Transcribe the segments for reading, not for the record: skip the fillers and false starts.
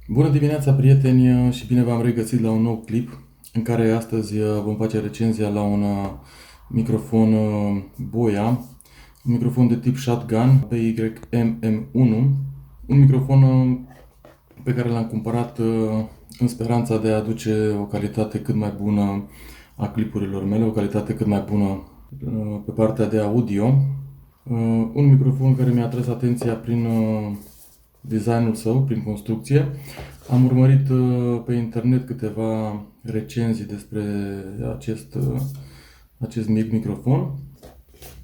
Bună dimineața, prieteni, și bine v-am regăsit la un nou clip în care astăzi vom face recenzia la un microfon Boya, un microfon de tip shotgun PY-MM1, un microfon pe care l-am cumpărat în speranța de a aduce o calitate cât mai bună a clipurilor mele, o calitate cât mai bună pe partea de audio. Un microfon care mi-a atras atenția prin designul său, prin construcție. Am urmărit pe internet câteva recenzii despre acest mic microfon.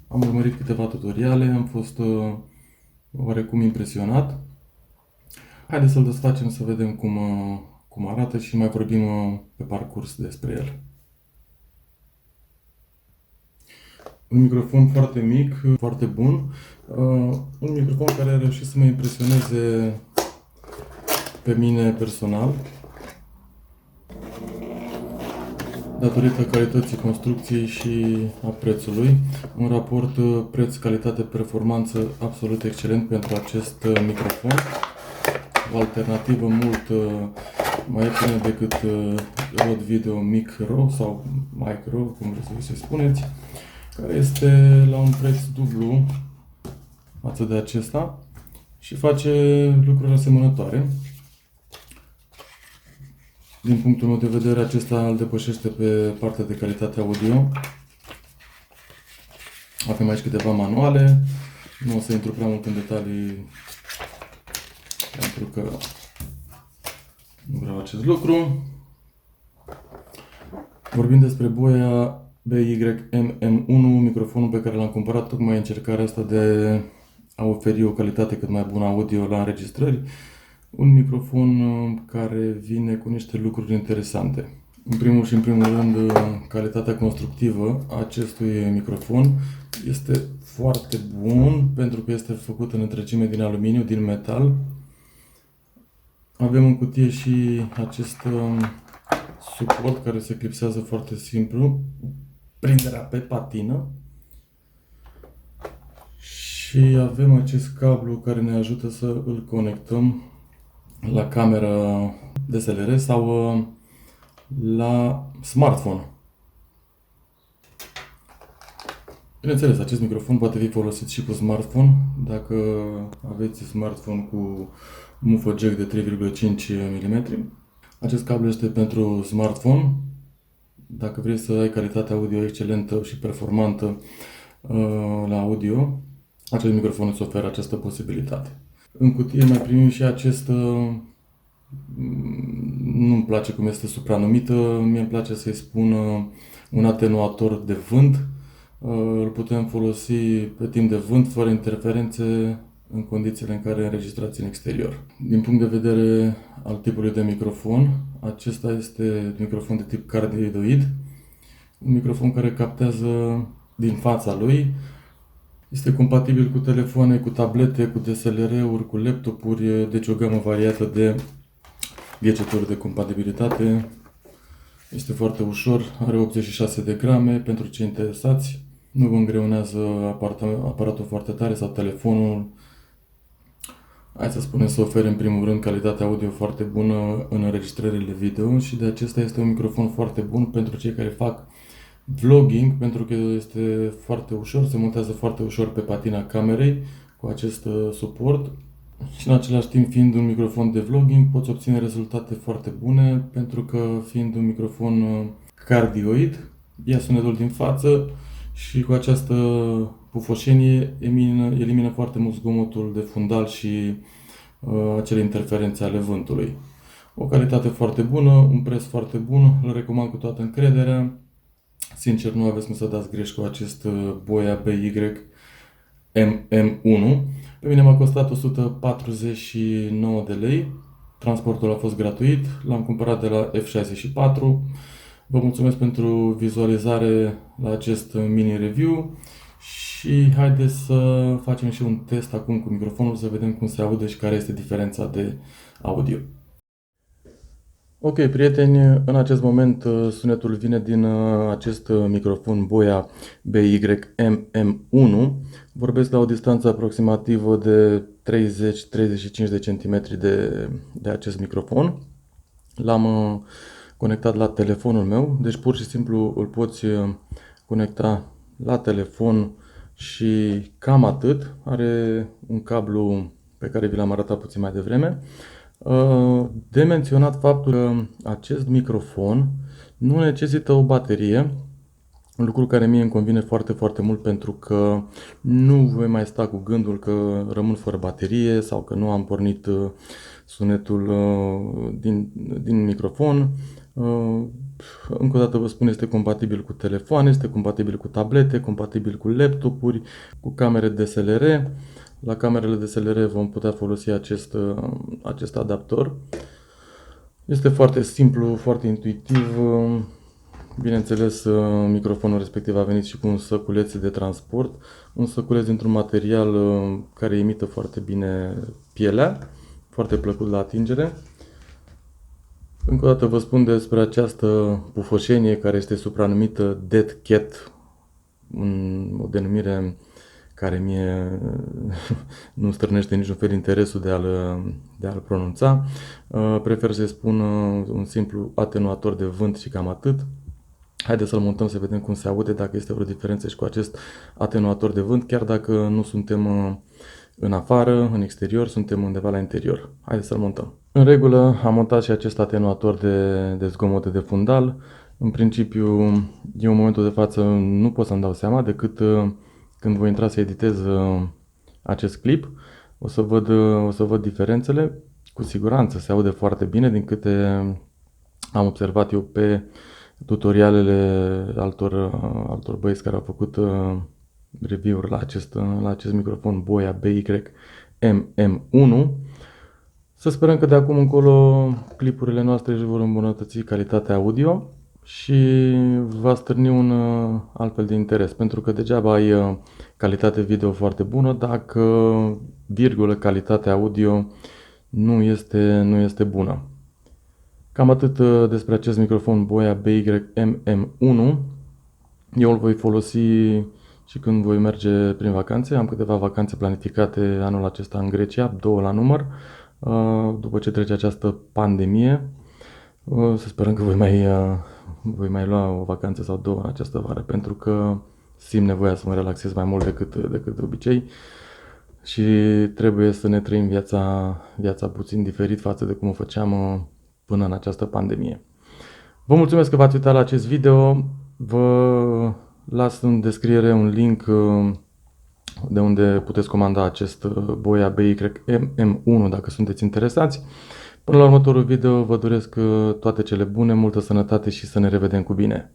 Am urmărit câteva tutoriale, am fost oarecum impresionat. Haideți să-l desfacem să vedem cum arată și mai vorbim pe parcurs despre el. Un microfon foarte mic, foarte bun. Un microfon care a reușit să mă impresioneze pe mine personal, datorită calității construcției și a prețului. Un raport preț-calitate-performanță absolut excelent pentru acest microfon. O alternativă mult mai ieftină decât Rode Video Micro sau Micro, cum vreți să spuneți, care este la un preț dublu față de acesta și face lucruri asemănătoare. Din punctul meu de vedere, acesta îl depășește pe partea de calitate audio. Avem aici câteva manuale. Nu o să intru prea mult în detalii pentru că nu vreau acest lucru. Vorbim despre Boya PY-MM1, microfonul pe care l-am cumpărat tocmai în încercarea asta de a oferi o calitate cât mai bună audio la înregistrări. Un microfon care vine cu niște lucruri interesante. În primul și în primul rând, calitatea constructivă a acestui microfon este foarte bun pentru că este făcut în întregime din aluminiu, din metal. Avem în cutie și acest suport care se clipsează foarte simplu, prinderea pe patină. Și avem acest cablu care ne ajută să îl conectăm la camera DSLR sau la smartphone. Bineînțeles, acest microfon poate fi folosit și cu smartphone. Dacă aveți smartphone cu mufă jack de 3,5 mm. Acest cablu este pentru smartphone. Dacă vrei să ai calitate audio excelentă și performantă la audio, acest microfon îți oferă această posibilitate. În cutie mai primim și acest, nu-mi place cum este supranumită, mie îmi place să-i spun un atenuator de vânt. Îl putem folosi pe timp de vânt, fără interferențe, în condițiile în care înregistrați în exterior. Din punct de vedere al tipului de microfon, acesta este un microfon de tip cardioid, un microfon care captează din fața lui. Este compatibil cu telefoane, cu tablete, cu DSLR-uri, cu laptopuri, deci o gamă variată de gadgeturi de compatibilitate. Este foarte ușor, are 86 de grame pentru cei interesați. Nu vă îngreunează aparatul foarte tare sau telefonul. Hai să spunem să ofere în primul rând calitatea audio foarte bună în înregistrările video și de acesta este un microfon foarte bun pentru cei care fac vlogging, pentru că este foarte ușor, se montează foarte ușor pe patina camerei cu acest suport și în același timp, fiind un microfon de vlogging, poți obține rezultate foarte bune pentru că fiind un microfon cardioid, ia sunetul din față și cu această pufoșenie elimină foarte mult zgomotul de fundal și acele interferențe ale vântului. O calitate foarte bună, un preț foarte bun, îl recomand cu toată încrederea. Sincer, nu aveți cum să dați greș cu acest Boya PY-MM1. Pe mine m-a costat 149 de lei. Transportul a fost gratuit. L-am cumpărat de la F64. Vă mulțumesc pentru vizualizare la acest mini review și haideți să facem și un test acum cu microfonul să vedem cum se aude și care este diferența de audio. Ok, prieteni, în acest moment sunetul vine din acest microfon Boya BY-MM1. Vorbesc la o distanță aproximativă de 30-35 de centimetri de acest microfon. L-am conectat la telefonul meu, deci pur și simplu îl poți conecta la telefon și cam atât. Are un cablu pe care vi l-am arătat puțin mai devreme. De menționat faptul că acest microfon nu necesită o baterie, un lucru care mie îmi convine foarte, foarte mult pentru că nu voi mai sta cu gândul că rămân fără baterie sau că nu am pornit sunetul din microfon. Încă o dată vă spun, este compatibil cu telefoane, este compatibil cu tablete, compatibil cu laptopuri, cu camere DSLR. La camerele DSLR vom putea folosi acest adaptor. Este foarte simplu, foarte intuitiv. Bineînțeles, microfonul respectiv a venit și cu un săculeț de transport, un săculeț dintr-un material care imită foarte bine pielea, foarte plăcut la atingere. Încă o dată vă spun despre această pufășenie care este supranumită Dead Cat, o denumire care mie nu stârnește niciun fel interesul de a-l pronunța. Prefer să-i spun un simplu atenuator de vânt și cam atât. Haideți să-l montăm să vedem cum se aude, dacă este vreo diferență și cu acest atenuator de vânt, chiar dacă nu suntem în afară, în exterior, suntem undeva la interior. Haideți să-l montăm. În regulă, am montat și acest atenuator de zgomote de fundal. În principiu, eu în momentul de față nu pot să-mi dau seama decât când voi intra să editez acest clip. O să văd diferențele. Cu siguranță se aude foarte bine din câte am observat eu pe tutorialele altor băieți care au făcut review-uri la acest microfon Boya BY-MM1. Să sperăm că de acum încolo clipurile noastre își vor îmbunătăți calitatea audio și va stârni un altfel de interes, pentru că degeaba ai calitate video foarte bună dacă, virgulă, calitatea audio nu este bună. Cam atât despre acest microfon Boya BY-MM1. Eu îl voi folosi și când voi merge prin vacanțe. Am câteva vacanțe planificate anul acesta în Grecia, 2 la număr, după ce trece această pandemie. Să sperăm că voi mai lua o vacanță sau 2 în această vară, pentru că simt nevoia să mă relaxez mai mult decât de obicei și trebuie să ne trăim viața puțin diferit față de cum o făceam până în această pandemie. Vă mulțumesc că v-ați uitat la acest video. Vă las în descriere un link de unde puteți comanda acest Boya BY-MM1 dacă sunteți interesați. Până la următorul video vă doresc toate cele bune, multă sănătate și să ne revedem cu bine!